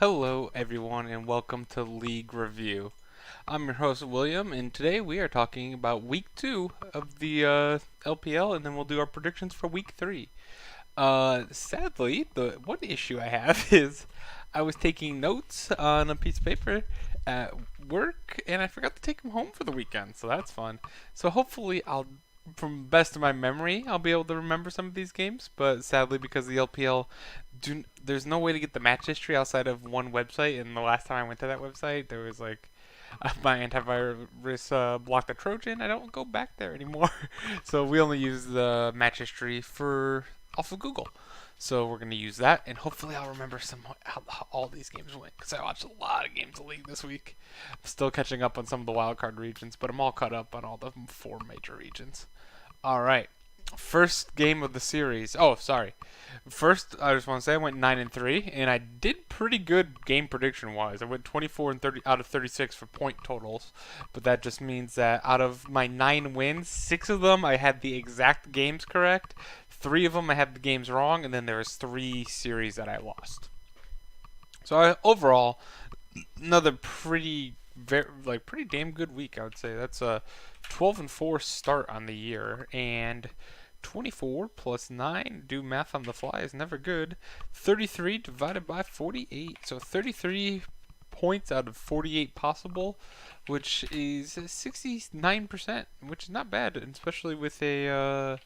Hello everyone and welcome to League Review. I'm your host William and today we are talking about week 2 of the LPL and then we'll do our predictions for week 3. Sadly, the one issue I have is I was taking notes on a piece of paper at work and I forgot to take them home for the weekend, so that's fun. So hopefully from best of my memory, I'll be able to remember some of these games, but sadly because the LPL there's no way to get the match history outside of one website, and the last time I went to that website, there was like my antivirus blocked the Trojan. I don't go back there anymore, so we only use the match history for off of Google. So we're gonna use that, and hopefully I'll remember how all these games went, because I watched a lot of games of League this week. I'm still catching up on some of the wildcard regions, but I'm all caught up on all the 4 major regions. All right. First game of the series. Oh, sorry. First, I just want to say I went 9-3, and I did pretty good game prediction wise. I went 24 and 30 out of 36 for point totals, but that just means that out of my 9 wins, 6 of them I had the exact games correct. 3 of them I had the games wrong, and then there was 3 series that I lost. So overall, another pretty damn good week, I would say. That's a 12-4 start on the year, and 24 plus 9, do math on the fly is never good. 33 divided by 48, so 33 points out of 48 possible, which is 69%, which is not bad, especially with a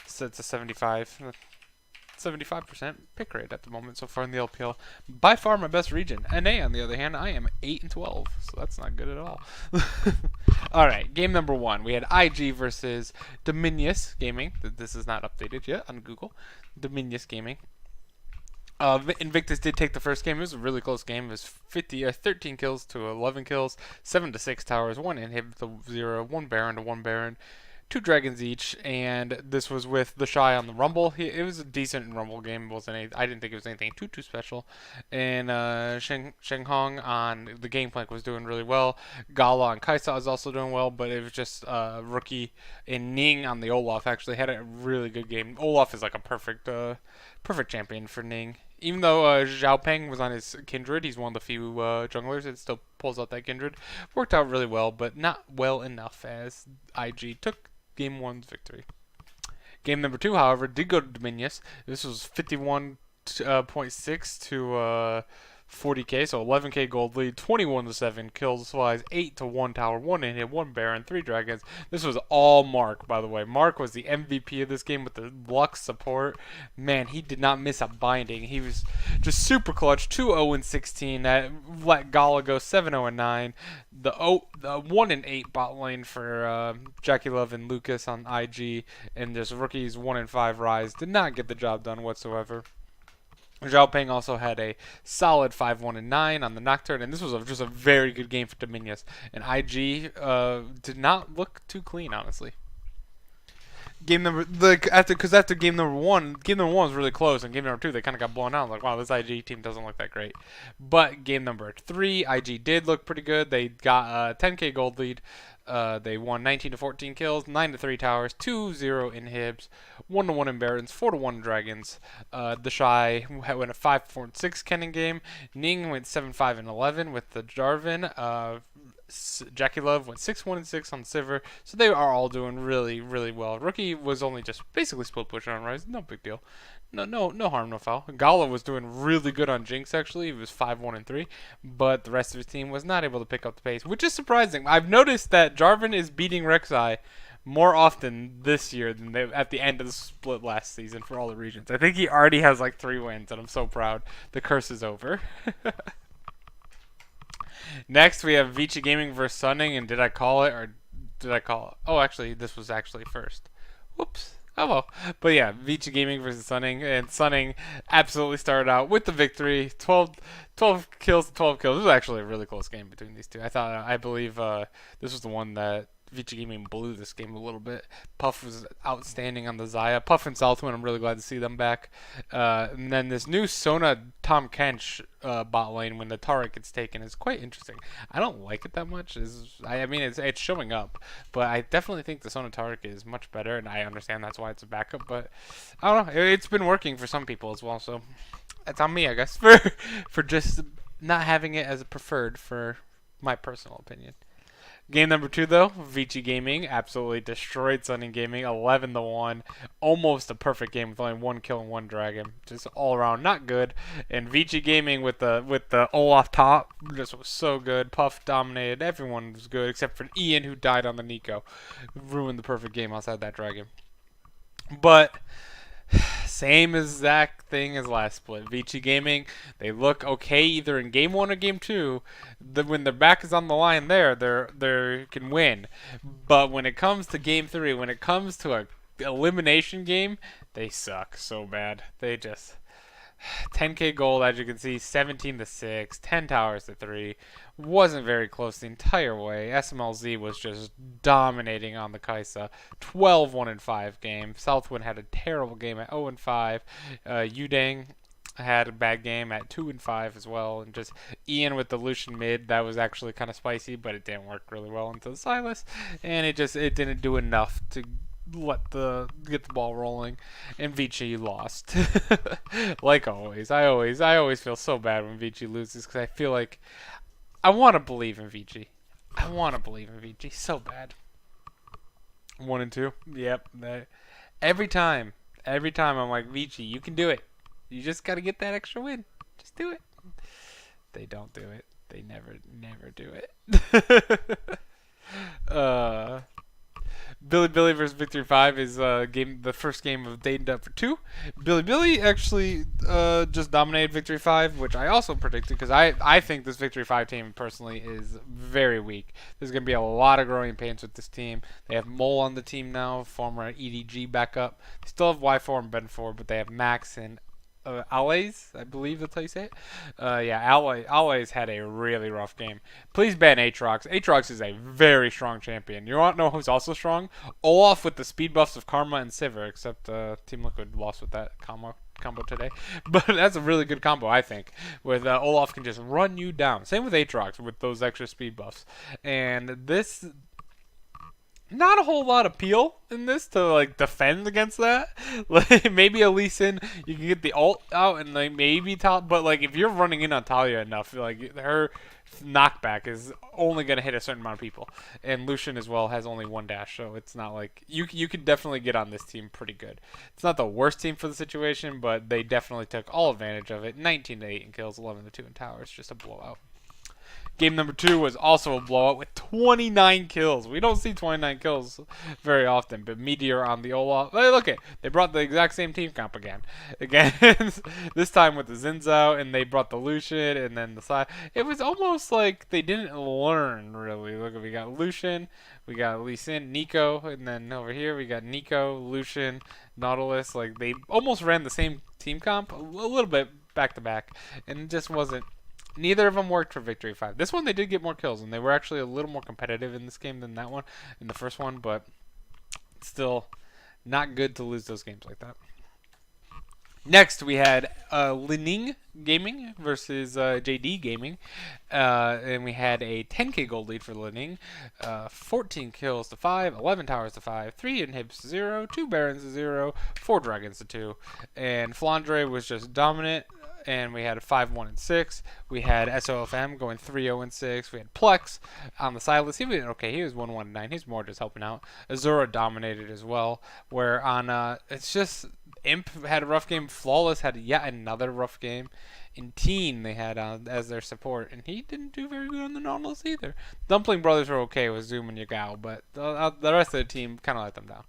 so it's a 75% pick rate at the moment so far in the LPL. By far my best region. NA, on the other hand, I am 8-12, so that's not good at all. All right, game number 1. We had IG versus Invictus Gaming. This is not updated yet on Google. Invictus Gaming. Invictus did take the first game. It was a really close game. It was 13 kills to 11 kills, 7-6 towers, 1 inhib to 0, 1 Baron to 1 Baron. 2 dragons each, and this was with the Shy on the Rumble. It was a decent Rumble game. I didn't think it was anything too special. And Sheng Hong on the Gangplank was doing really well. Gala on Caixa was also doing well, but it was just rookie. And Ning on the Olaf actually had a really good game. Olaf is like a perfect champion for Ning. Even though Zhao Peng was on his Kindred, he's one of the few junglers that still pulls out that Kindred. Worked out really well, but not well enough as IG took Game 1's victory. Game number 2, however, did go to Dominius. This was 51.6 to 40k, so 11k gold lead, 21-7 kills wise, 8-1 tower, 1 inhib, 1 Baron, 3 dragons. This was all Mark, by the way. Mark was the MVP of this game with the Lux support. Man, he did not miss a binding. He was just super clutch. 2-0-16. That let Gala go 7-0-9. The 1-8 bot lane for Jackie Love and Lucas on IG, and this rookie's 1-5 Rise did not get the job done whatsoever. Zhao Peng also had a solid 5-1-9 on the Nocturne, and this was just a very good game for Dominius. And IG did not look too clean, honestly. After game number one was really close, and game number 2 they kind of got blown out. Like, wow, this IG team doesn't look that great. But game number 3, IG did look pretty good. They got a 10k gold lead. They won 19-14 kills, 9-3 towers, 2-0 inhibs, 1-1 in Barons, 4-1 Dragons. The Shy went a 5-4-6 Kennen game. Ning went 7-5-11 with the Jarvan. Jackie Love went 6-1-6 on Sivir, so they are all doing really, really well. Rookie was only just basically split push on Rise, no big deal. No harm, no foul. Gala was doing really good on Jinx, actually. He was 5-1-3, but the rest of his team was not able to pick up the pace, which is surprising. I've noticed that Jarvan is beating Rek'Sai more often this year than at the end of the split last season for all the regions. I think he already has like 3 wins, and I'm so proud. The curse is over. Next, we have Vici Gaming versus Sunning, and did I call it, or did I call it? Oh, actually, this was actually first. Whoops. Oh, well. But yeah, Vici Gaming versus Sunning, and Sunning absolutely started out with the victory. 12 kills to 12 kills. This was actually a really close game between these two. I believe this was the one that Vici Gaming blew this game a little bit. Puff was outstanding on the Xayah. Puff and Saltwin, I'm really glad to see them back. And then this new Sona Tom Kench bot lane when the Taric gets taken is quite interesting. I don't like it that much. I mean, it's showing up, but I definitely think the Sona Taric is much better, and I understand that's why it's a backup. But I don't know. It's been working for some people as well, so it's on me, I guess, for just not having it as a preferred for my personal opinion. Game number 2 though, Vici Gaming absolutely destroyed Sunning Gaming, 11-1, almost a perfect game with only 1 kill and 1 dragon, just all around not good. And Vici Gaming with the Olaf top just was so good. Puff dominated, everyone was good except for Ian who died on the Nico, ruined the perfect game outside that dragon. But same exact thing as last split. Vici Gaming, they look okay either in game 1 or game 2. When their back is on the line they can win. But when it comes to game 3, when it comes to a elimination game, they suck so bad. They just 10k gold, as you can see, 17-6, 10 towers to 3. Wasn't very close the entire way. SMLZ was just dominating on the Caixa. 12-1-5 game. Southwind had a terrible game at 0-5. Udang had a bad game at 2-5 as well. And just Ian with the Lucian mid, that was actually kind of spicy, but it didn't work really well until Silas. And it didn't do enough to get the ball rolling, and Vici lost. Like always, I always feel so bad when Vici loses because I feel like I want to believe in Vici. I want to believe in Vici so bad. 1 and 2, yep. Every time I'm like, Vici, you can do it. You just got to get that extra win. Just do it. They don't do it. They never do it. Billy versus Victory 5 is the first game of Dayton Up for 2. Billy actually just dominated Victory 5, which I also predicted because I think this Victory 5 team personally is very weak. There's going to be a lot of growing pains with this team. They have Mole on the team now, former EDG backup. They still have Y4 and Ben 4, but they have Max and Alays, I believe that's how you say it. Yeah, Alays had a really rough game. Please ban Aatrox. Aatrox is a very strong champion. You want to know who's also strong? Olaf with the speed buffs of Karma and Sivir, except Team Liquid lost with that combo today. But that's a really good combo, I think. With Olaf can just run you down. Same with Aatrox with those extra speed buffs. And this... not a whole lot of appeal in this to like defend against that. Like maybe a Lee Sin, you can get the ult out and like maybe top, but like if you're running in on Talia enough, like her knockback is only gonna hit a certain amount of people. And Lucian as well has only 1 dash, so it's not like you could definitely get on this team pretty good. It's not the worst team for the situation, but they definitely took all advantage of it. 19-8 in kills, 11-2 in towers, just a blowout. Game number 2 was also a blowout with 29 kills. We don't see 29 kills very often, but Meteor on the Olaf. Hey, look it. They brought the exact same team comp again. This time with the Zinzao, and they brought the Lucian, and then the side. It was almost like they didn't learn, really. Look, we got Lucian, we got Lee Sin, Nico, and then over here we got Nico, Lucian, Nautilus. Like, they almost ran the same team comp, a little bit back to back, and it just wasn't. Neither of them worked for Victory 5. This one they did get more kills, and they were actually a little more competitive in this game than that one, in the first one, but still not good to lose those games like that. Next, we had Ning Gaming versus JD Gaming, and we had a 10k gold lead for Ning, 14 kills to 5, 11 towers to 5, 3 inhibs to 0, 2 barons to 0, 4 dragons to 2, and Flandre was just dominant. And we had a 5-1-6. We had SOFM going 3-0-6. We had Plex on the Silas. He was okay. He was 1-1-9. He's more just helping out. Azura dominated as well. Where on it's just Imp had a rough game. Flawless had yet another rough game. In Teen they had as their support, and he didn't do very good on the Nautilus either. Dumpling Brothers were okay with Zoom and Yagao, but the rest of the team kind of let them down.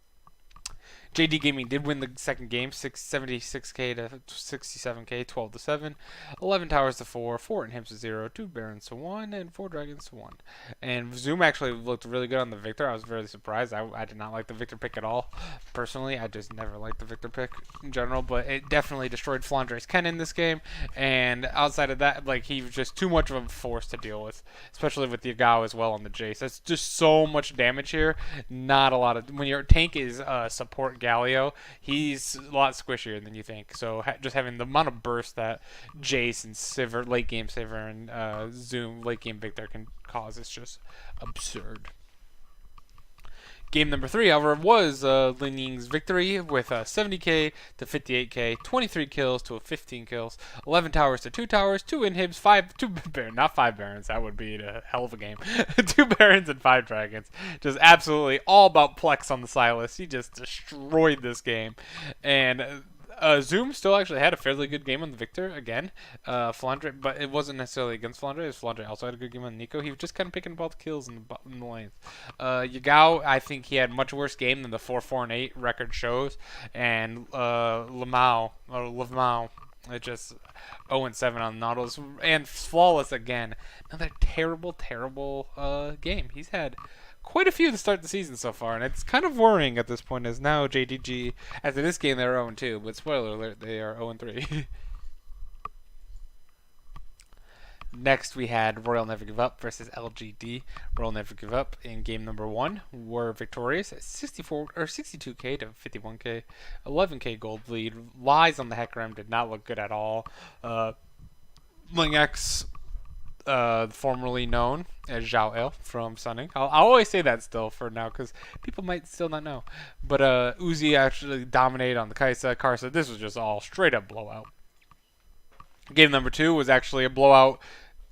JD Gaming did win the second game, 76k to 67k, 12-7, 11 towers to 4, 4 inhibs to 0, 2 barons to 1, and 4 dragons to 1. And Zoom actually looked really good on the Victor. I was really surprised. I did not like the Victor pick at all. Personally, I just never liked the Victor pick in general, but it definitely destroyed Flandre's Ken in this game. And outside of that, like, he was just too much of a force to deal with, especially with the Yagao as well on the Jace. That's just so much damage here. Not a lot of... When your tank is support Galio, he's a lot squishier than you think. So just having the amount of burst that Jace and Sivir, late game Sivir and Zoom, late game Victor can cause is just absurd. Game number 3, however, was Ning's victory with 70k to 58k, 23 kills to 15 kills, 11 towers to 2 towers, 2 inhibs, 5 barons, that would be a hell of a game, 2 barons and 5 dragons. Just absolutely all about Plex on the Silas. He just destroyed this game. And Zoom still actually had a fairly good game on the Victor again. Flandre, but it wasn't necessarily against Flandre. It was Flandre also had a good game on Nico. He was just kind of picking up all the kills in the lanes. Yagao, I think he had a much worse game than the 4-4-8 record shows. And Lamau, it just 0-7 on Nautilus and flawless again. Another terrible game. He's had quite a few to start the season so far, and it's kind of worrying at this point, as now JDG, after this game, they're 0-2, but spoiler alert, they are 0-3. Next, we had Royal Never Give Up versus LGD. Royal Never Give Up in game number 1 were victorious at 62k to 51k, 11k gold lead. Lies on the Hecarim did not look good at all. Ming X, formerly known as Zhao El from Sunning. I'll always say that still for now because people might still not know. But Uzi actually dominated on the Caixa. This was just all straight up blowout. Game number 2 was actually a blowout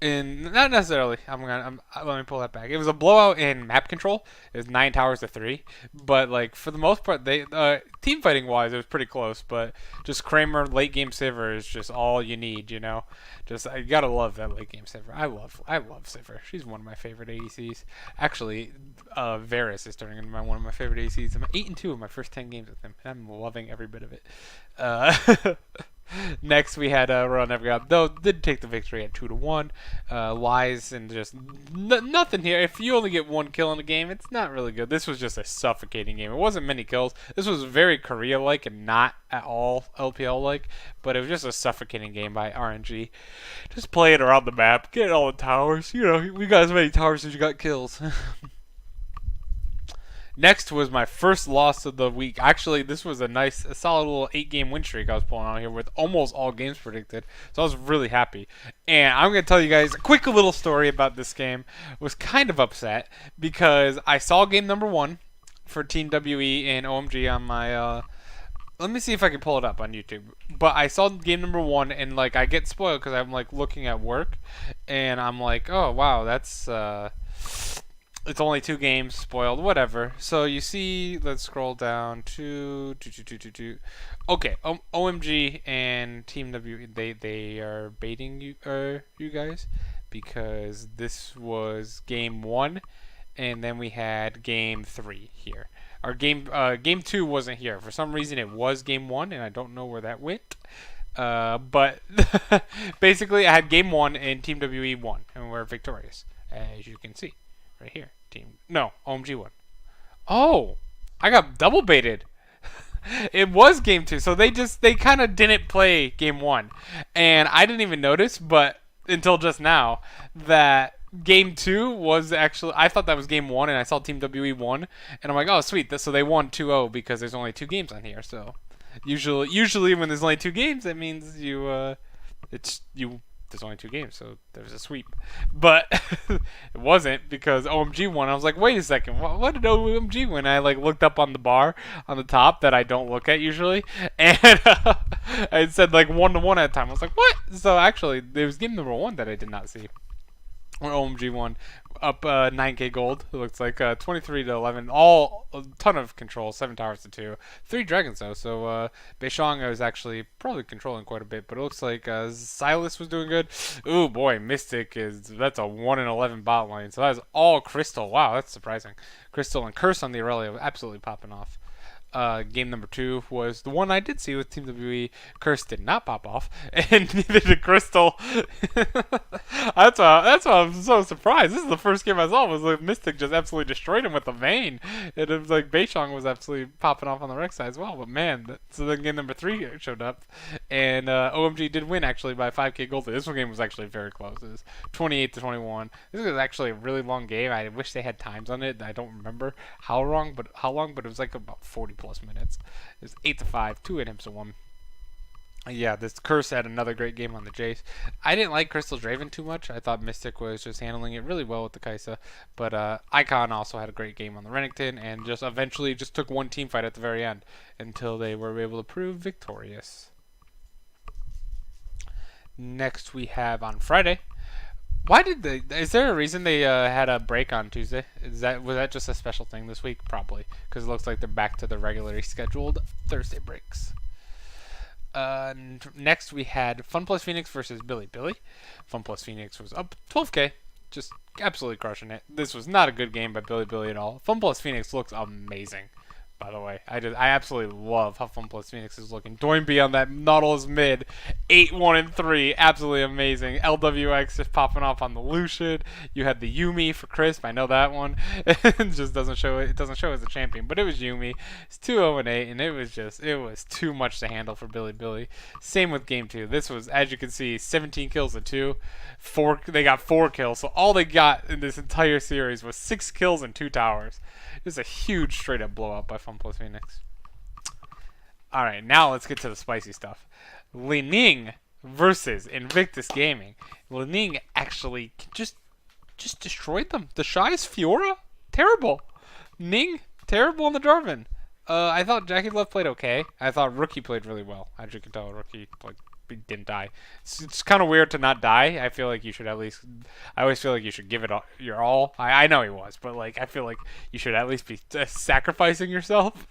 in, not necessarily, let me pull that back. It was a blowout in map control. It was 9 towers to 3, but like for the most part, they team fighting wise, it was pretty close. But just Kramer late game Sivir is just all you need, you know. Just you gotta love that late game Sivir. I love Sivir. She's one of my favorite ADCs. Actually, Varus is turning into one of my favorite ADCs. I'm 8-2 in my first 10 games with him. I'm loving every bit of it. Next, we had Royal Never Give Up, though did take the victory at 2-1. Lies and just nothing here. If you only get 1 kill in a game, it's not really good. This was just a suffocating game. It wasn't many kills. This was very Korea-like and not at all LPL-like, but it was just a suffocating game by Orangey. Just play it around the map, get all the towers. You know, we got as many towers as you got kills. Next was my first loss of the week. Actually, this was a solid little 8-game win streak I was pulling out here with almost all games predicted. So I was really happy. And I'm going to tell you guys a quick little story about this game. I was kind of upset because I saw game number 1 for Team WE and OMG on my... let me see if I can pull it up on YouTube. But I saw game number 1 and like I get spoiled because I'm like looking at work. And I'm like, oh wow, that's... it's only 2 games, spoiled, whatever. So you see, let's scroll down to okay, OMG and Team W, they are baiting you guys because this was game 1, and then we had game 3 here. Our game 2 wasn't here for some reason. It was game 1, and I don't know where that went. But basically, I had game 1 and Team WE won, and we're victorious, as you can see. Right here. OMG won. Oh, I got double baited. It was game 2, so they kind of didn't play game 1, and I didn't even notice, but until just now, that game 2 was actually, I thought that was game 1, and I saw Team WE won, and I'm like, oh sweet, so they won 2-0 because there's only 2 games on here. So usually when there's only 2 games, that means there's only 2 games, so there's a sweep. But it wasn't because OMG won. I was like, wait a second, what did OMG win? I like looked up on the bar on the top that I don't look at usually, and it said like 1-1 at a time. I was like, what? So actually, there was game number 1 that I did not see. Where OMG won up 9k gold. It looks like 23-11. All a ton of control. 7 towers to 2. 3 dragons though. So Beishong was actually probably controlling quite a bit. But it looks like Silas was doing good. Ooh boy, Mystic that's a 1-11 bot lane. So that is all Crystal. Wow, that's surprising. Crystal and Curse on the Aurelia absolutely popping off. Game number 2 was the one I did see with Team WE. Curse did not pop off, and neither did Crystal. that's why I'm so surprised. This is the first game I saw was like Mystic just absolutely destroyed him with the Vayne. It was like Beishong was absolutely popping off on the rec side as well. But man, so then game number 3 showed up, and OMG did win actually by 5k gold. This one game was actually very close. It was 28-21. This was actually a really long game. I wish they had times on it. I don't remember how long, but it was like about 40+ minutes. It was 8-5, 2 inhibs to 1. Yeah, this Curse had another great game on the Jace. I didn't like Crystal Draven too much. I thought Mystic was just handling it really well with the Caixa. But Icon also had a great game on the Renekton and just eventually just took one team fight at the very end until they were able to prove victorious. Next we have on Friday. Why did they? Is there a reason they had a break on Tuesday? Was that just a special thing this week? Probably, because it looks like they're back to the regularly scheduled Thursday breaks. Next we had Fun Plus Phoenix versus Billy Billy. Fun Plus Phoenix was up 12k, just absolutely crushing it. This was not a good game by Billy Billy at all. Fun Plus Phoenix looks amazing, by the way. I absolutely love how Fun Plus Phoenix is looking. Doinby on that Nautilus mid, 8-1-3, absolutely amazing. LWX just popping off on the Lucian. You had the Yuumi for Crisp, I know that one. It just doesn't show it. It doesn't show as a champion, but it was Yuumi. It's 2-0-8, and it was too much to handle for Billy Billy. Same with game 2. This was, as you can see, 17 kills to 2. They got 4 kills, so all they got in this entire series was 6 kills and 2 towers. It was a huge straight up blowout by Fun Plus Phoenix. Alright, now let's get to the spicy stuff. Ning versus Invictus Gaming. Ning actually just destroyed them. The Shy's Fiora? Terrible. Ning? Terrible on the Jarvan. I thought Jackie Love played okay. I thought Rookie played really well. As you can tell, Rookie didn't die. It's kind of weird to not die. I feel like you should at least. I always feel like you should give it your all. I know he was, but like I feel like you should at least be sacrificing yourself.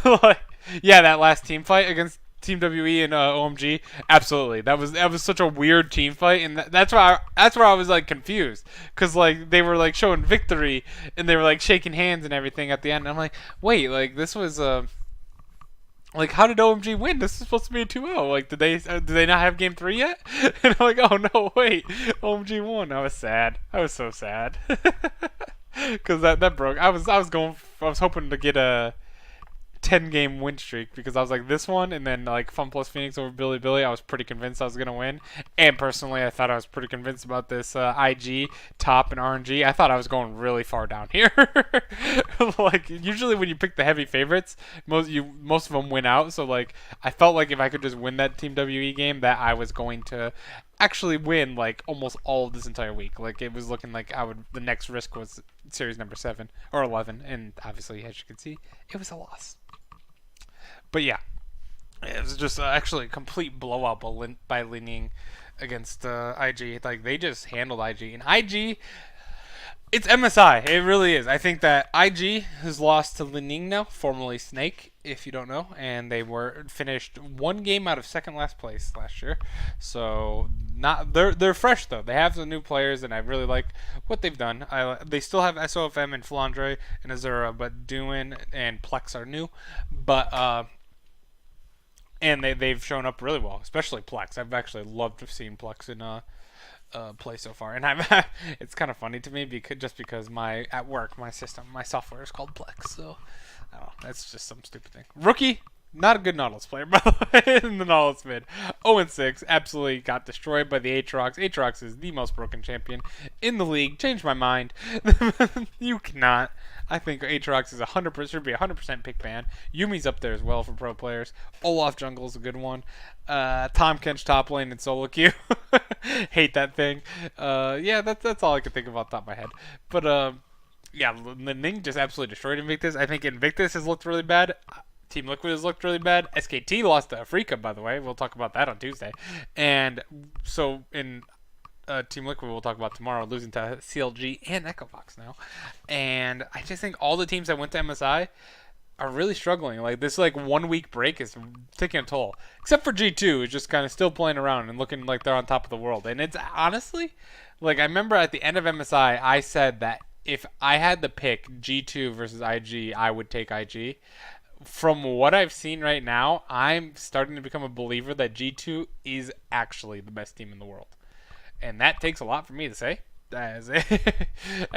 Like, yeah, that last team fight against Team WE and OMG, absolutely. That was such a weird team fight, and that's where I was like confused, cause like they were like showing victory and they were like shaking hands and everything at the end. And I'm like, wait, like this was like, how did OMG win? This is supposed to be a 2-0. Like, did they not have game 3 yet? And I'm like, oh no, wait, OMG won. I was sad. I was so sad, cause that broke. I was hoping to get a 10-game win streak, because I was like, this one and then like Fun Plus Phoenix over Billy Billy, I was pretty convinced I was gonna win. And personally, I thought I was pretty convinced about this IG top and RNG. I thought I was going really far down here. Like usually when you pick the heavy favorites, most of them win out. So like I felt like if I could just win that Team WE game, that I was going to actually win like almost all of this entire week. Like it was looking like the next risk was series number 7 or 11, and obviously as you can see, it was a loss. But yeah, it was just actually a complete blowout by Ning against IG. Like they just handled IG, and IG, it's MSI. It really is. I think that IG has lost to Ning now, formerly Snake, if you don't know, and they were finished one game out of second last place last year. So they're fresh though. They have some new players, and I really like what they've done. They still have SOFM and Flandre and Azura, but Duin and Plex are new, but. And they've shown up really well, especially Plex. I've actually loved seeing Plex in play so far, and it's kind of funny to me because at work my software is called Plex, so I don't know, that's just some stupid thing. Rookie, not a good Nautilus player, by the way, in the Nautilus mid. 0-6, absolutely got destroyed by the Aatrox. Aatrox is the most broken champion in the league. Changed my mind. You cannot. I think Aatrox is 100% should be 100% pick ban. Yumi's up there as well for pro players. Olaf jungle is a good one. Tom Kench top lane and solo queue. Hate that thing. Yeah, that's all I can think of off the top of my head. But yeah, Ning just absolutely destroyed Invictus. I think Invictus has looked really bad. Team Liquid has looked really bad. SKT lost to Afrika, by the way. We'll talk about that on Tuesday. And so in Team Liquid, we'll talk about tomorrow, losing to CLG and EchoFox now. And I just think all the teams that went to MSI are really struggling. Like this 1 week break is taking a toll. Except for G2, who's just kind of still playing around and looking like they're on top of the world. And it's honestly, like I remember at the end of MSI, I said that if I had to pick G2 versus IG, I would take IG. From what I've seen right now, I'm starting to become a believer that G2 is actually the best team in the world. And that takes a lot for me to say, as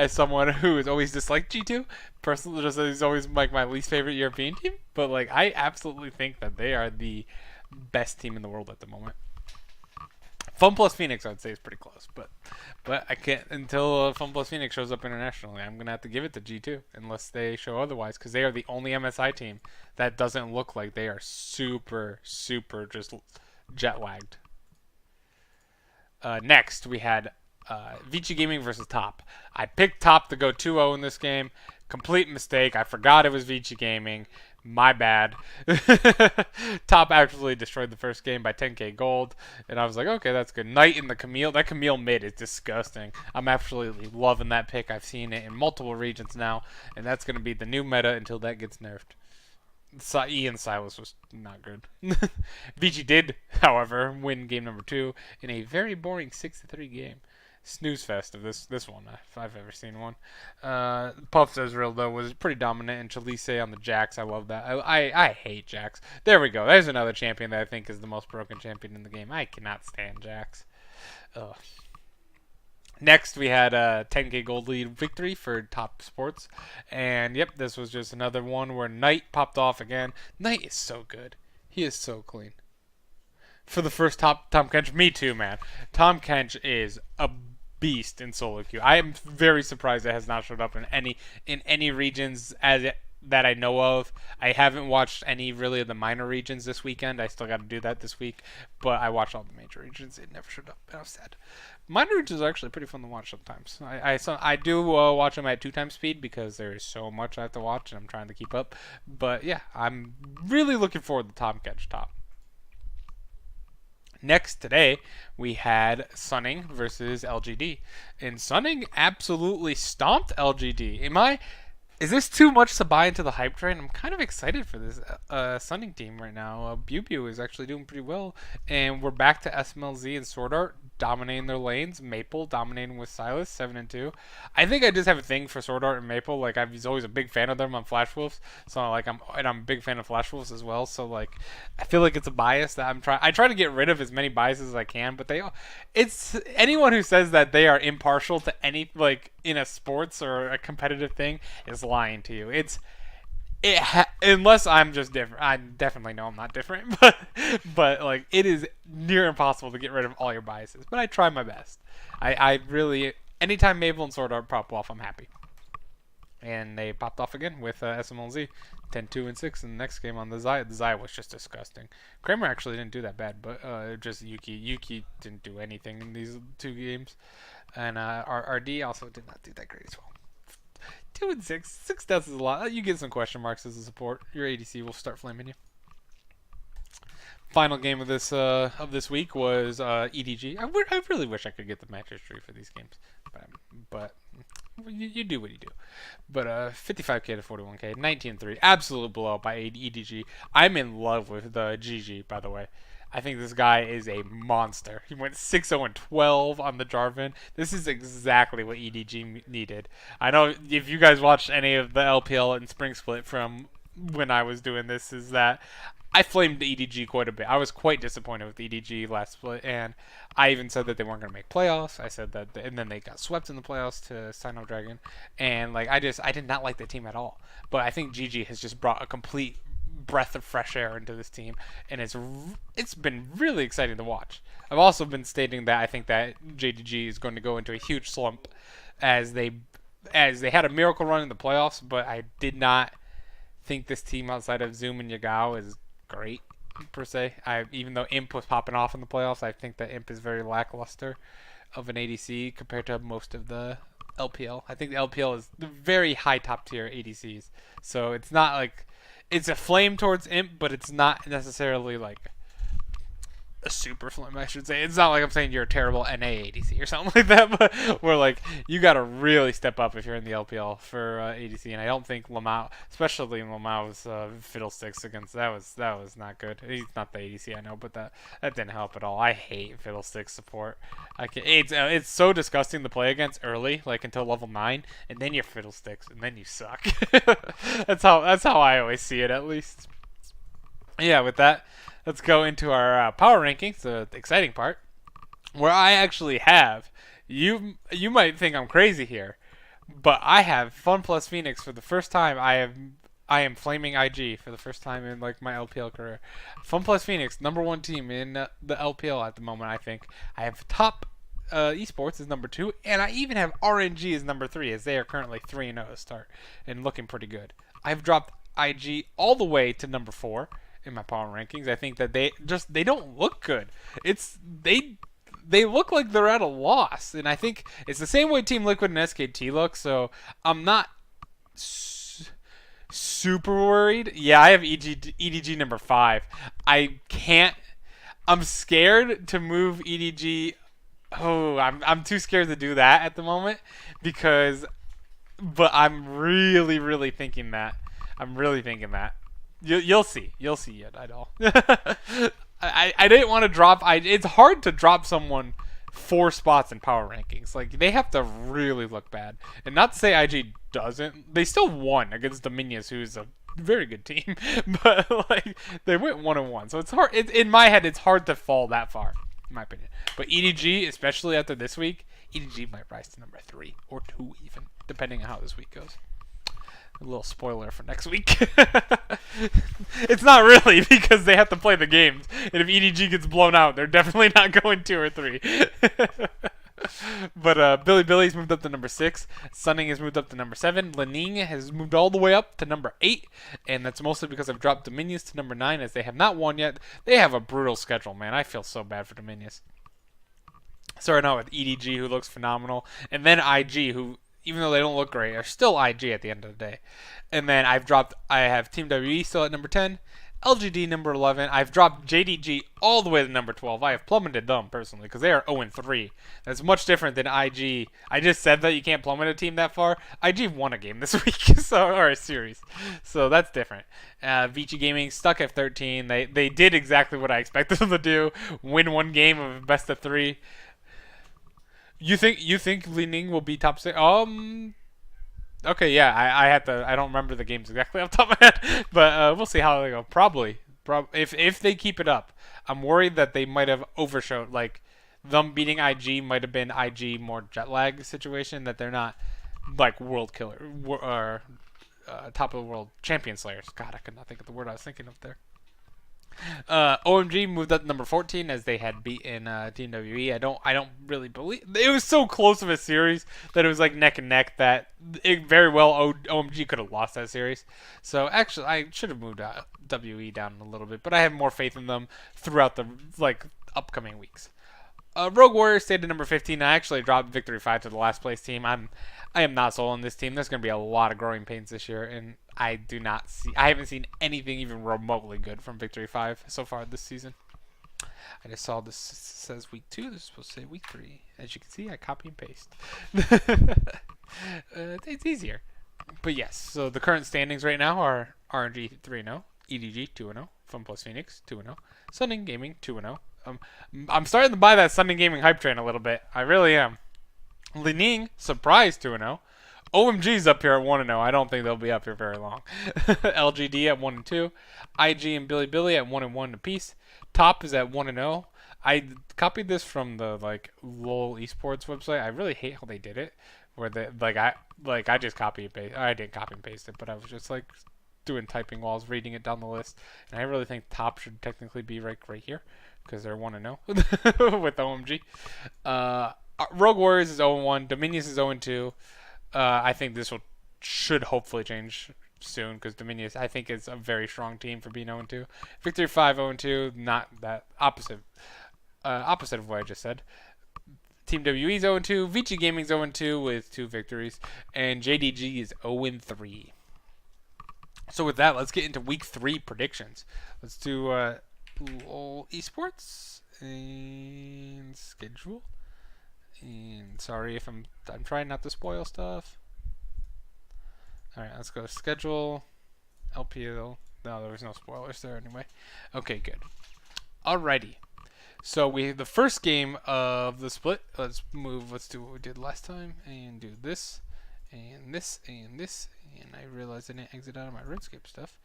someone who has always disliked G2. Personally, just is always like my least favorite European team. But like, I absolutely think that they are the best team in the world at the moment. Fun Plus Phoenix, I would say, is pretty close, but I can't until Fun Plus Phoenix shows up internationally. I'm gonna have to give it to G2 unless they show otherwise, because they are the only MSI team that doesn't look like they are super just jet lagged. Next, we had Vici Gaming versus Top. I picked Top to go 2-0 in this game. Complete mistake. I forgot it was Vici Gaming. My bad. Top actually destroyed the first game by 10k gold, and I was like, okay, that's good. Knight in the Camille. That Camille mid is disgusting. I'm absolutely loving that pick. I've seen it in multiple regions now, and that's going to be the new meta until that gets nerfed. Ian Silas was not good. Vici did, however, win game number 2 in a very boring 6-3 game. Snooze fest of this one, if I've ever seen one. Puffs Ezreal, though, was pretty dominant, and Chalice on the Jax. I love that. I hate Jax. There we go. There's another champion that I think is the most broken champion in the game. I cannot stand Jax. Ugh. Next, we had a 10k gold lead victory for Topsports. And, yep, this was just another one where Knight popped off again. Knight is so good. He is so clean. For the first Tom Kench, me too, man. Tom Kench is a beast in solo queue. I am very surprised it has not showed up in any regions that I know of. I haven't watched any really of the minor regions this weekend. I still got to do that this week, but I watched all the major regions. It never showed up. I was sad. Minor regions are actually pretty fun to watch sometimes. I do watch them at 2x speed because there is so much I have to watch and I'm trying to keep up. But yeah, I'm really looking forward to Tom Kench top. Next today, we had Sunning versus LGD. And Sunning absolutely stomped LGD. Is this too much to buy into the hype train? I'm kind of excited for this Sunning team right now. Bubu is actually doing pretty well. And we're back to SMLZ and Sword Art dominating their lanes. Maple dominating with Silas, 7-2. I think I just have a thing for Sword Art and Maple. Like, I was always a big fan of them on Flash Wolves. So, like, I'm a big fan of Flash Wolves as well. So, like, I feel like it's a bias that I try to get rid of as many biases as I can. But it's anyone who says that they are impartial to any, like, in a sports or a competitive thing is lying to you. Unless I'm just different. I definitely know I'm not different, but like it is near impossible to get rid of all your biases. But I try my best. I really anytime Mabel and Sword Art pop off, I'm happy. And they popped off again with SMLZ 10-2 and 6 in the next game on the Zaya. The Zaya was just disgusting. Kramer actually didn't do that bad, but just Yuki didn't do anything in these 2 games. And RD also did not do that great as well. 2 and 6. 6 deaths is a lot. You get some question marks as a support. Your ADC will start flaming you. Final game of this week was EDG. I really wish I could get the match history for these games, but you do what you do. But 55k to 41k, 19-3, absolute blowout by EDG. I'm in love with the GG, by the way. I think this guy is a monster. He went 6-0-12 on the Jarvan. This is exactly what EDG needed. I know if you guys watched any of the LPL and Spring Split from when I was doing this, is that I flamed EDG quite a bit. I was quite disappointed with EDG last split, and I even said that they weren't going to make playoffs. I said that, and then they got swept in the playoffs to Sino Dragon, and like I did not like the team at all. But I think GG has just brought a complete breath of fresh air into this team, and it's been really exciting to watch. I've also been stating that I think that JDG is going to go into a huge slump as they had a miracle run in the playoffs, but I did not think this team outside of Zoom and Yagao is great per se. Even though Imp was popping off in the playoffs, I think that Imp is very lackluster of an ADC compared to most of the LPL. I think the LPL is very high top tier ADCs, so it's not like it's a flame towards Imp, but it's not necessarily like a super flame, I should say. It's not like I'm saying you're a terrible NA ADC or something like that, but we're like, you got to really step up if you're in the LPL for ADC, and I don't think Lamau, especially Lamau's Fiddlesticks against, that was not good. He's not the ADC, I know, but that didn't help at all. I hate Fiddlesticks support. It's so disgusting to play against early, like until level 9, and then you're Fiddlesticks, and then you suck. That's how I always see it, at least. Yeah, with that, let's go into our power rankings, the exciting part, where I actually have, you might think I'm crazy here, but I have Fun Plus Phoenix for the first time. I am flaming IG for the first time in like my LPL career. Fun Plus Phoenix, #1 team in the LPL at the moment, I think. I have Top eSports as #2, and I even have Orangey as #3, as they are currently 3-0 to start and looking pretty good. I've dropped IG all the way to #4. in my power rankings. I think that they don't look good. They look like they're at a loss, and I think it's the same way Team Liquid and SKT look. So I'm not super worried. Yeah, I have EDG number 5. I can't. I'm scared to move EDG. Oh, I'm too scared to do that at the moment because, but I'm really thinking that. I'm really thinking that. You'll see. You'll see it. I know. I didn't want to drop. It's hard to drop someone 4 spots in power rankings. Like, they have to really look bad. And not to say IG doesn't. They still won against Dominions, who's a very good team. But like, they went 1-1. So it's hard. In my head, it's hard to fall that far, in my opinion. But EDG, especially after this week, EDG might rise to number 3 or 2 even, depending on how this week goes. A little spoiler for next week. It's not really, because they have to play the games. And if EDG gets blown out, they're definitely not going 2 or 3. But Billy's moved up to number 6. Sunning has moved up to number 7. Ning has moved all the way up to number 8. And that's mostly because I've dropped Dominions to number 9, as they have not won yet. They have a brutal schedule, man. I feel so bad for Dominions. Starting out with EDG, who looks phenomenal. And then IG, who, even though they don't look great, are still IG at the end of the day. And then I have Team WE still at number 10, LGD number 11. I've dropped JDG all the way to number 12. I have plummeted them, personally, because they are 0-3. That's much different than IG. I just said that you can't plummet a team that far. IG won a game this week, or a series. So that's different. Vici Gaming stuck at 13. They did exactly what I expected them to do. Win 1 game of best of 3. You think Ning will be top 6? Okay, yeah, I don't remember the games exactly off the top of my head, but we'll see how they go. Probably, if they keep it up. I'm worried that they might have overshot, like, them beating IG might have been IG more jet lag situation, that they're not like world killer or top of the world champion slayers. God, I could not think of the word I was thinking of there. OMG moved up to number 14 as they had beaten Team WE. I don't really believe it was so close of a series that it was like neck and neck that it very well OMG could have lost that series. So actually, I should have moved WE down a little bit, but I have more faith in them throughout the upcoming weeks. Rogue Warriors stayed at number 15. I actually dropped Victory 5 to the last place team. I am not sold on this team. There's going to be a lot of growing pains this year, and I haven't seen anything even remotely good from Victory 5 so far this season. I just saw this says week 2. This is supposed to say week 3. As you can see, I copy and paste. It's easier. But yes, so the current standings right now are Orangey 3-0, EDG 2-0, Fun Plus Phoenix 2-0, Sunning Gaming 2-0. I'm starting to buy that Sunday Gaming hype train a little bit. I really am. Ning, surprise 2-0. OMG's up here at 1-0. I don't think they'll be up here very long. LGD at 1-2. IG and Billy at 1-1 apiece. Top is at 1-0. I copied this from the LOL eSports website. I really hate how they did it, where they I just copy and paste. I didn't copy and paste it, but I was just doing typing while I was reading it down the list. And I really think top should technically be right here, because they're 1-0 with OMG. Rogue Warriors is 0-1. Dominions is 0-2. I think this should hopefully change soon, because Dominions, I think, is a very strong team for being 0-2. Victory 5 0-2, not that opposite of what I just said. Team WE is 0-2. Vici Gaming is 0-2 with 2 victories, and JDG is 0-3. So with that, let's get into week 3 predictions. Let's do LOL eSports and schedule. And sorry if I'm trying not to spoil stuff. Alright, let's go schedule. LPL. No, there was no spoilers there anyway. Okay, good. Alrighty. So the first game of the split. Let's do what we did last time and do this and this and this. And I realized I didn't exit out of my RuneScape stuff,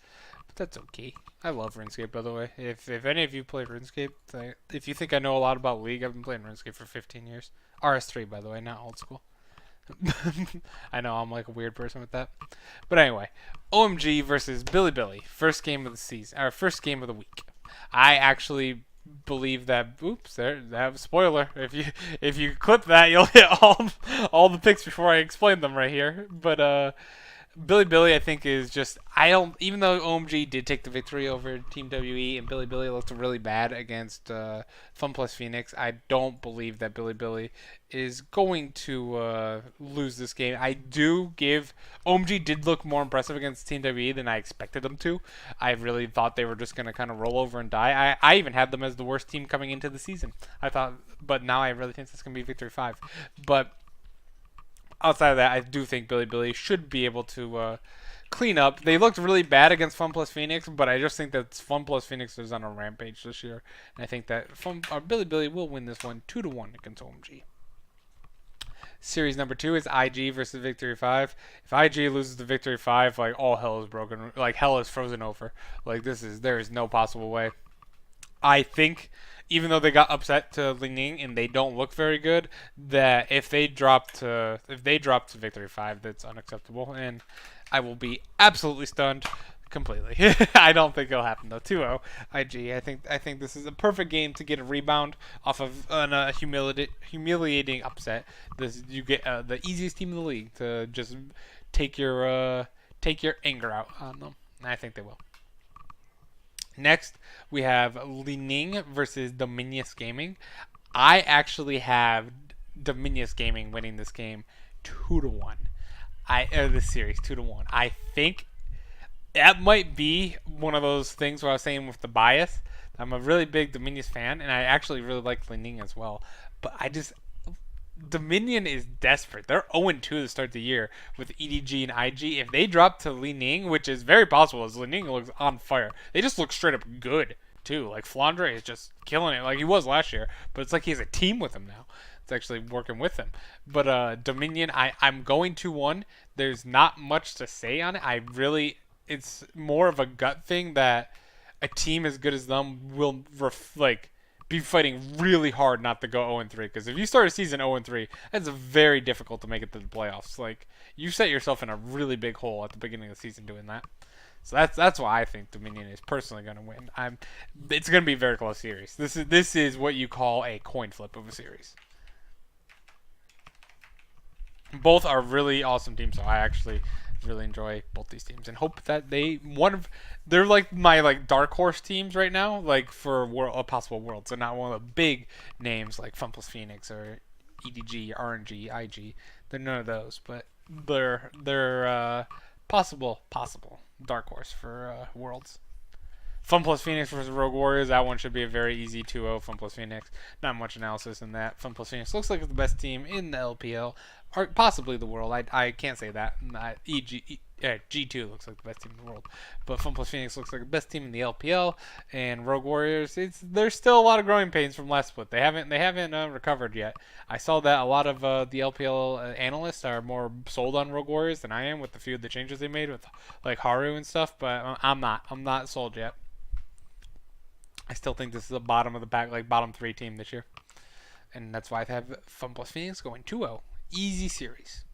but that's okay. I love RuneScape, by the way. If any of you play RuneScape, if you think I know a lot about League, I've been playing RuneScape for 15 years. RS3, by the way, not old school. I know I'm like a weird person with that, but anyway, OMG versus Billy. First game of the season, or first game of the week. I actually believe that. Oops, that was spoiler. If you clip that, you'll hit all the picks before I explain them right here. But Billy, I think, is just I don't. Even though OMG did take the victory over Team WE and Billy looked really bad against Fun Plus Phoenix, I don't believe that Billy is going to lose this game. I do give OMG did look more impressive against Team WE than I expected them to. I really thought they were just going to kind of roll over and die. I even had them as the worst team coming into the season. I thought, but now I really think it's going to be victory 5. But outside of that, I do think Billy should be able to clean up. They looked really bad against Fun Plus Phoenix, but I just think that Fun Plus Phoenix is on a rampage this year, and I think that Billy will win this one 2-1 against OMG. Series number 2 is IG versus Victory 5. If IG loses to Victory 5, like all hell is broken, like hell is frozen over. Like there is no possible way. I think even though they got upset to Ning and they don't look very good, that if they drop to Victory 5, that's unacceptable, and I will be absolutely stunned completely. I don't think it'll happen though. 2-0 IG. I think this is a perfect game to get a rebound off of a humiliating upset. You get the easiest team in the league to just take your anger out on them, and I think they will. Next, we have Ning versus Invictus Gaming. I actually have Invictus Gaming winning this game 2-1. This series 2-1. I think that might be one of those things where I was saying with the bias. I'm a really big Invictus fan, and I actually really like Ning as well. But Dominion is desperate. They're 0-2 to start the year with EDG and IG. If they drop to Ning, which is very possible, as Ning looks on fire. They just look straight up good, too. Like, Flandre is just killing it like he was last year. But it's like he has a team with him now. It's actually working with him. But Dominion, I'm going 2-1. There's not much to say on it. It's more of a gut thing that a team as good as them will, be fighting really hard not to go 0-3, because if you start a season 0-3, it's very difficult to make it to the playoffs. Like, you set yourself in a really big hole at the beginning of the season doing that. So that's why I think Dominion is personally going to win. It's going to be a very close series. This is what you call a coin flip of a series. Both are really awesome teams, so I actually really enjoy both these teams and hope that they're like my dark horse teams right now, like for possible worlds. They're not one of the big names like Fun Plus Phoenix or EDG, RNG, IG. They're none of those, but they're possible dark horse for worlds. Fun Plus Phoenix versus Rogue Warriors. That one should be a very easy 2-0 Fun Plus Phoenix. Not much analysis in that. Fun Plus Phoenix looks like it's the best team in the LPL, or possibly the world. I can't say that. G2 looks like the best team in the world, but Fun Plus Phoenix looks like the best team in the LPL. And Rogue Warriors, there's still a lot of growing pains from last split. They haven't recovered yet. I saw that a lot of the LPL analysts are more sold on Rogue Warriors than I am with a few of the changes they made with like Haru and stuff. But I'm not sold yet. I still think this is a bottom of the pack, like bottom 3 team this year, and that's why I have Fun Plus Phoenix going 2-0. Easy series.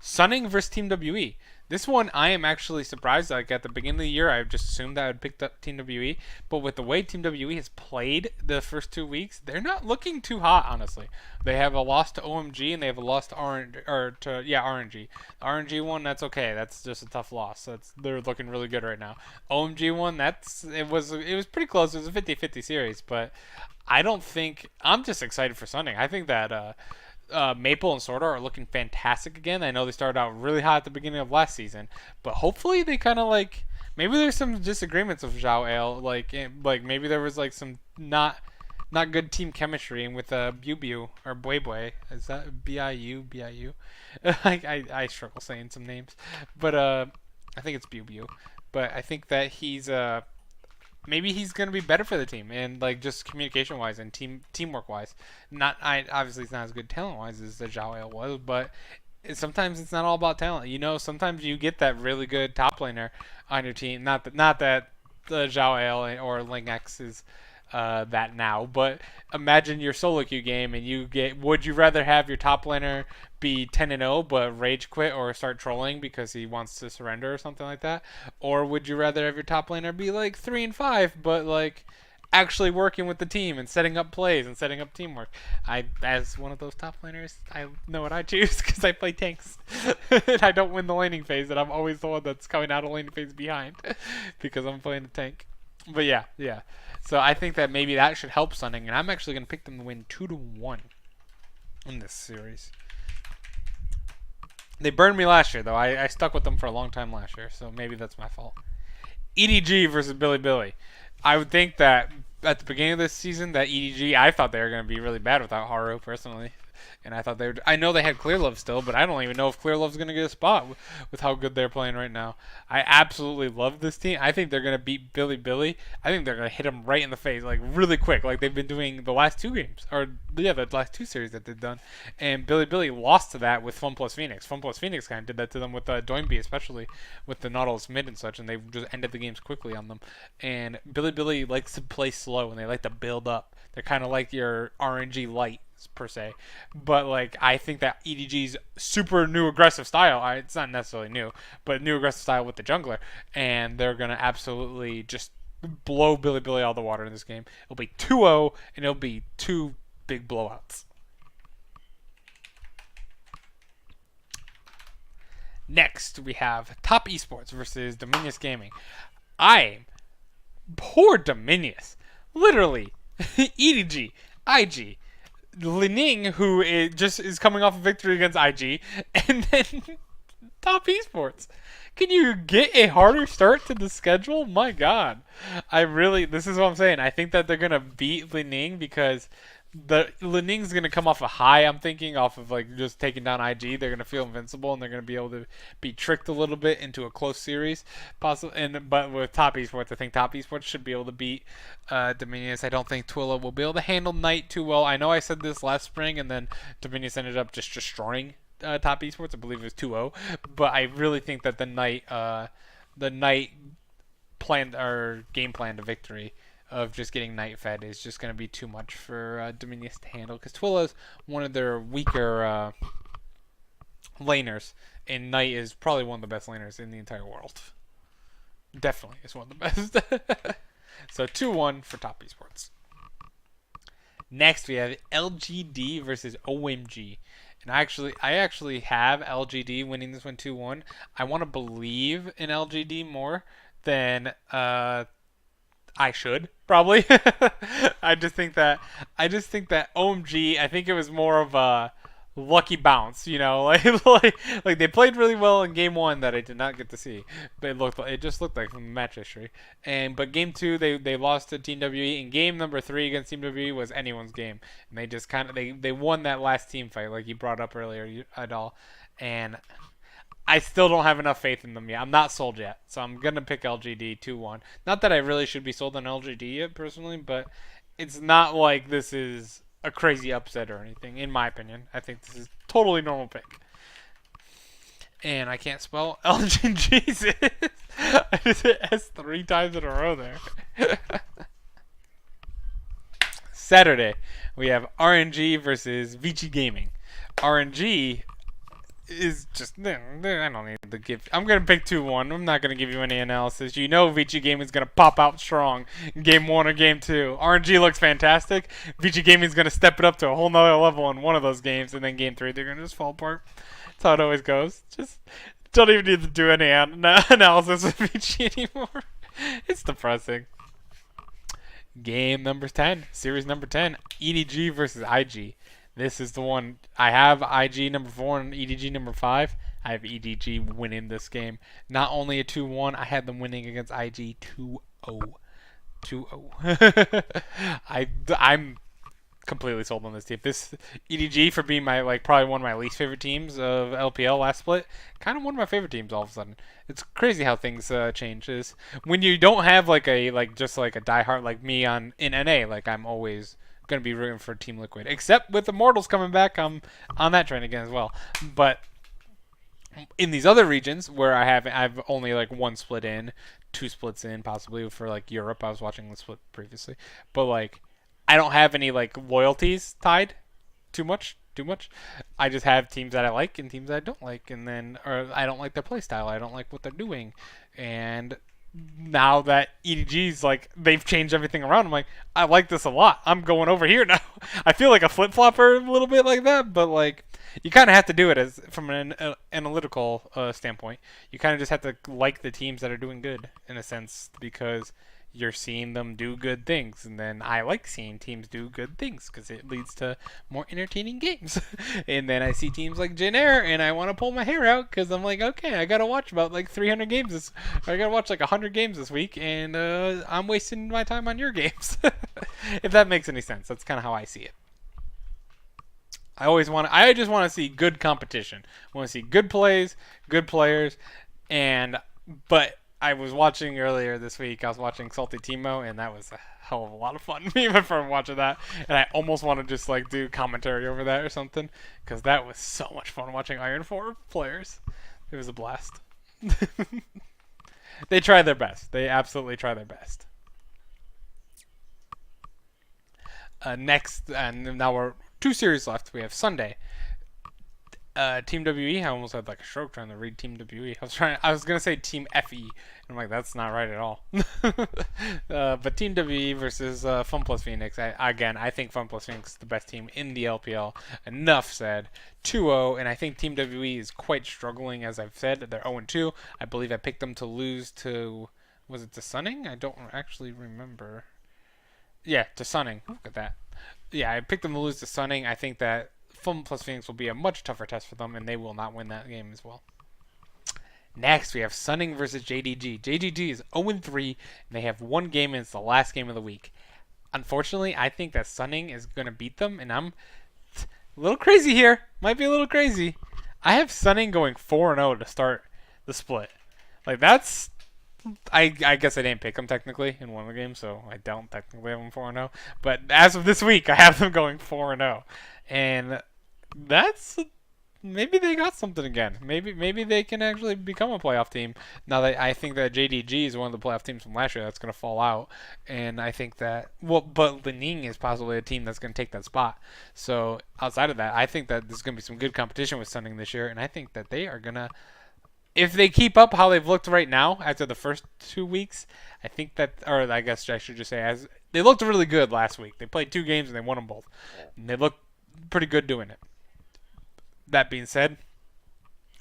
Sunning versus Team WE. This one I am actually surprised. Like at the beginning of the year, I just assumed that I would pick up Team WE, but with the way Team WE has played the first 2 weeks, they're not looking too hot, honestly. They have a loss to OMG and they have a loss to RNG. The RNG one, that's okay. That's just a tough loss. They're looking really good right now. OMG one, it was pretty close. It was a 50-50 series, but I'm just excited for Sunning. I think that Maple and Sorta are looking fantastic again. I know they started out really hot at the beginning of last season, but hopefully they kind of maybe there's some disagreements with Zhao Ale, like maybe there was some not good team chemistry with Biu or Bui. Is that Biu? I struggle saying some names, but I think it's Biu. But I think that maybe he's gonna be better for the team, and just communication wise and teamwork wise. Obviously it's not as good talent wise as the Zhao Ale was, but sometimes it's not all about talent. Sometimes you get that really good top laner on your team. Not that the Zhao Ale or Ling X is that now, but imagine your solo queue game and would you rather have your top laner be 10-0 but rage quit or start trolling because he wants to surrender or something like that, or would you rather have your top laner be 3-5 but actually working with the team and setting up plays and setting up teamwork. As one of those top laners, I know what I choose because I play tanks. And I don't win the laning phase, and I'm always the one that's coming out of laning phase behind because I'm playing the tank. But yeah. So I think that maybe that should help Sunning, and I'm actually going to pick them to win 2-1 in this series. They burned me last year, though. I stuck with them for a long time last year, so maybe that's my fault. EDG versus Billy. I would think that at the beginning of this season, that EDG, I thought they were going to be really bad without Haru, personally. And I thought they would. I know they had Clear Love still, but I don't even know if Clear Love's going to get a spot with how good they're playing right now. I absolutely love this team. I think they're going to beat Billy. I think they're going to hit them right in the face, like really quick, like they've been doing the last two games, or yeah, the last two series that they've done. And Billy lost to that with Fun Plus Phoenix. Fun Plus Phoenix kind of did that to them with Doinby, especially with the Nautilus mid and such, and they just ended the games quickly on them. And Billy likes to play slow, and they like to build up. They're kind of like your Orangey light, per se, but like I think that EDG's super new aggressive style, it's not necessarily new, but new aggressive style with the jungler, and they're gonna absolutely just blow Billy out of the water in this game. It'll be 2-0, and it'll be two big blowouts. Next, we have Top Esports versus Invictus Gaming. Poor Dominius. Literally, EDG, IG, Ning, who is coming off a victory against IG, and then Top Esports. Can you get a harder start to the schedule? My God. This is what I'm saying. I think that they're going to beat Ning because Ning's going to come off a high, I'm thinking, off of like just taking down IG. They're going to feel invincible, and they're going to be able to be tricked a little bit into a close series. But with Top Esports, I think Top Esports should be able to beat Dominius. I don't think Twilla will be able to handle Knight too well. I know I said this last spring, and then Dominius ended up just destroying Top Esports. I believe it was 2-0. But I really think that the Knight plan or game plan to victory of just getting Knight fed is just going to be too much for Dominius to handle, because Twilla's one of their weaker laners, and Knight is probably one of the best laners in the entire world. Definitely is one of the best. So 2-1 for Top Esports. Next, we have LGD versus OMG. And I actually have LGD winning this one 2-1. I want to believe in LGD more than I should probably. I just think that OMG, I think it was more of a lucky bounce, like they played really well in game 1 that I did not get to see, but it just looked like from match history. But game 2 they lost to Team WE, and game number 3 against Team WE was anyone's game, and they just they won that last team fight, like you brought up earlier, Adal, and I still don't have enough faith in them yet. I'm not sold yet, so I'm going to pick LGD 2-1. Not that I really should be sold on LGD yet, personally, but it's not like this is a crazy upset or anything, in my opinion. I think this is totally normal pick. And I can't spell LGD. Jesus. I just hit S 3 times in a row there. Saturday, we have RNG versus Vici Gaming. RNG is just, I don't need to give. I'm going to pick 2-1. I'm not going to give you any analysis. You know Vici Gaming is going to pop out strong in game 1 or game 2. RNG looks fantastic. Vici Gaming is going to step it up to a whole nother level in one of those games, and then game 3 they're going to just fall apart. That's how it always goes. Just don't even need to do any analysis with Vici anymore. It's depressing. Game number 10. Series number 10. EDG versus IG. This is the one. I have IG number 4 and EDG number 5. I have EDG winning this game. Not only a 2-1, I had them winning against IG 2-0. 2-0. I'm completely sold on this team. This EDG, for being my probably one of my least favorite teams of LPL last split, kind of one of my favorite teams all of a sudden. It's crazy how things change. Is when you don't have just a diehard like me in NA, like I'm always going to be rooting for Team Liquid, except with Immortals coming back. I'm on that train again as well. But in these other regions where I've only one split in, 2 splits in, possibly for Europe. I was watching the split previously, but I don't have any loyalties tied too much. I just have teams that I like and teams that I don't like, or I don't like their play style. I don't like what they're doing, and now that EDG's like they've changed everything around, I'm like, I like this a lot. I'm going over here now. I feel like a flip flopper a little bit like that, but like you kind of have to do it as from an analytical standpoint. You kind of just have to like the teams that are doing good in a sense because you're seeing them do good things, and then I like seeing teams do good things because it leads to more entertaining games. And then I see teams like Jin Air, and I want to pull my hair out because I'm like, okay, I gotta watch about like 300 games I gotta watch like 100 games this week, and I'm wasting my time on your games. If that makes any sense, that's kind of how I see it. I just want to see good competition. I want to see good plays, good players, and but I was watching earlier this week. I was watching Salty Timo, and that was a hell of a lot of fun. Even from watching that, and I almost want to just like do commentary over that or something, because that was so much fun watching Iron 4 players. It was a blast. They try their best. They absolutely try their best. Next, and now we're 2 series left. We have Sunday. Team WE. I almost had like a stroke trying to read Team WE. I was gonna say Team FE. And I'm like, that's not right at all. But Team WE versus Fun Plus Phoenix. I think Fun Plus Phoenix is the best team in the LPL. Enough said. 2-0, and I think Team WE is quite struggling, as I've said. They're 0-2. I believe I picked them to lose to, was it to Sunning? I don't actually remember. Yeah, to Sunning. Look at that. Yeah, I picked them to lose to Sunning. I think that Fun Plus Phoenix will be a much tougher test for them, and they will not win that game as well. Next, we have Sunning versus JDG. JDG is 0-3, and they have one game, and it's the last game of the week. Unfortunately, I think that Sunning is going to beat them, and I'm a little crazy here. Might be a little crazy. I have Sunning going 4-0 to start the split. Like, that's... I guess I didn't pick them technically in one of the games, so I don't technically have them 4-0. But as of this week, I have them going 4-0, and that's maybe they got something again. Maybe they can actually become a playoff team. Now that I think that JDG is one of the playoff teams from last year that's going to fall out, and I think that but Ning is possibly a team that's going to take that spot. So outside of that, I think that there's going to be some good competition with Sunning this year, and I think that they are going to. If they keep up how they've looked right now after the first 2 weeks, I think that, or I guess I should just say, as they looked really good last week. They played 2 games and they won them both. And they looked pretty good doing it. That being said,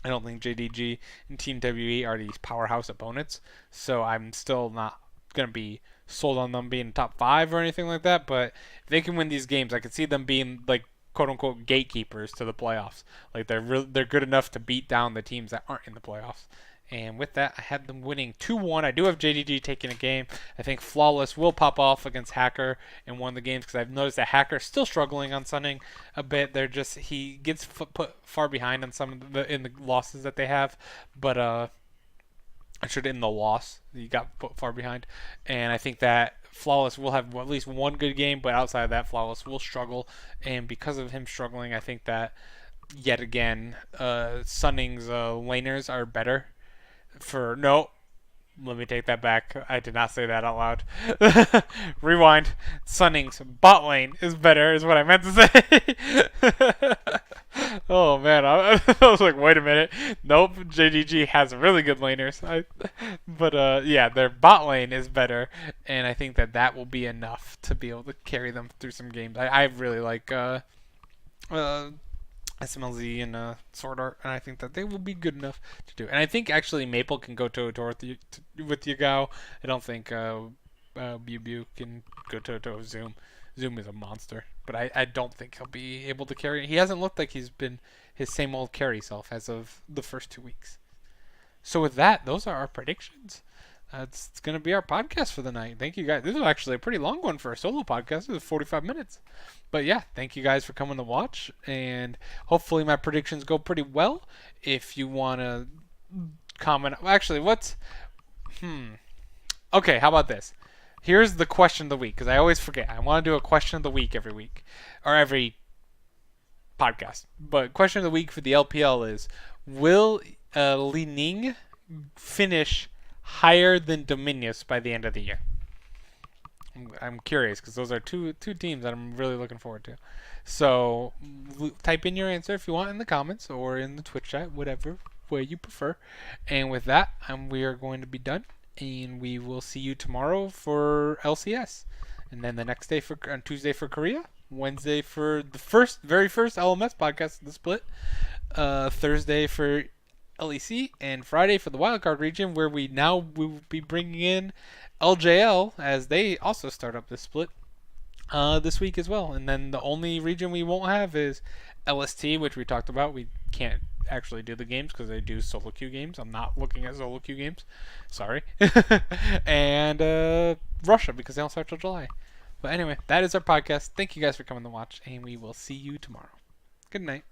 I don't think JDG and Team WE are these powerhouse opponents, so I'm still not going to be sold on them being top 5 or anything like that, but if they can win these games, I could see them being like quote-unquote gatekeepers to the playoffs. Like they're good enough to beat down the teams that aren't in the playoffs. And with that, I had them winning 2-1. I do have JDG taking a game. I think Flawless will pop off against Hacker in one of the games because I've noticed that Hacker's still struggling on Sunning a bit. He gets put far behind on some of in the losses that they have, but in the loss he got put far behind, and I think that Flawless will have at least one good game, but outside of that, Flawless will struggle, and because of him struggling, I think that yet again, Sunning's laners are better. Let me take that back. I did not say that out loud. Rewind. Sunning's bot lane is better, is what I meant to say. Oh man, I was like, wait a minute. Nope, JDG has really good laners. But yeah, their bot lane is better, and I think that will be enough to be able to carry them through some games. I really like SMLZ and Sword Art, and I think that they will be good enough to do. And I think actually Maple can go toe-to-toe with Yagao. I don't think Bew can go toe-to-toe with Zoom. Zoom is a monster, but I don't think he'll be able to carry. He hasn't looked like he's been his same old carry self as of the first 2 weeks. So with that, those are our predictions. It's going to be our podcast for the night. Thank you guys. This is actually a pretty long one for a solo podcast. It was 45 minutes. But yeah, thank you guys for coming to watch, and hopefully my predictions go pretty well. If you want to comment, actually, okay, how about this? Here's the question of the week, because I always forget. I want to do a question of the week every week, or every podcast. But question of the week for the LPL is, will Ning finish higher than Dominius by the end of the year? I'm curious because those are two teams that I'm really looking forward to. So type in your answer if you want in the comments or in the Twitch chat, whatever way you prefer. And with that, we are going to be done. and we will see you tomorrow for LCS, and then the next day for on Tuesday for Korea, Wednesday for the very first LMS podcast of the split, Thursday for LEC, and Friday for the wildcard region, where we will be bringing in LJL as they also start up this split this week as well. And then the only region we won't have is LST, which we talked about. We can't actually do the games because they do solo queue games. I'm not looking at solo queue games. Sorry. And Russia, because they don't start till July. But anyway, that is our podcast. Thank you guys for coming to watch, and we will see you tomorrow. Good night.